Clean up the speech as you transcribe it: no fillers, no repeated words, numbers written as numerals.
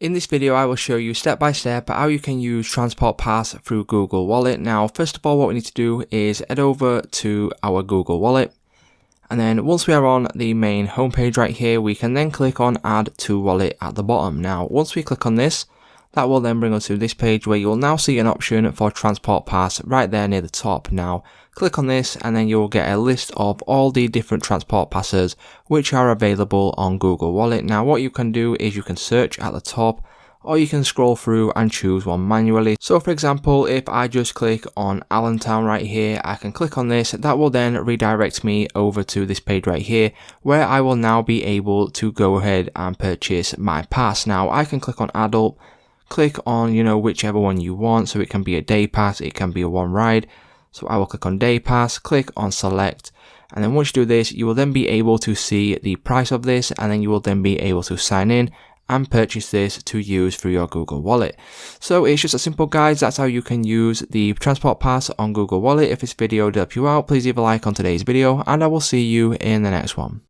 In this video, I will show you step by step how you can use Transport Pass through Google Wallet. Now, first of all, what we need to do is head over to our Google Wallet. And then once we are on the main homepage right here, we can then click on Add to Wallet at the bottom. Now, once we click on this, that will then bring us to this page where you'll now see an option for Transport Pass right there near the top. Now, click on this and then you'll get a list of all the different Transport Passes which are available on Google Wallet. Now, what you can do is you can search at the top, or you can scroll through and choose one manually. So for example, if I just click on Allentown right here, I can click on this. That will then redirect me over to this page right here where I will now be able to go ahead and purchase my pass. Now, I can click on adult, click on, whichever one you want. So it can be a day pass, it can be a one ride. So I will click on day pass, click on select. And then once you do this, you will then be able to see the price of this, and then you will then be able to sign in and purchase this to use through your Google Wallet. So it's just a simple, guys. That's how you can use the Transport Pass on Google Wallet. If this video did help you out, please leave a like on today's video, and I will see you in the next one.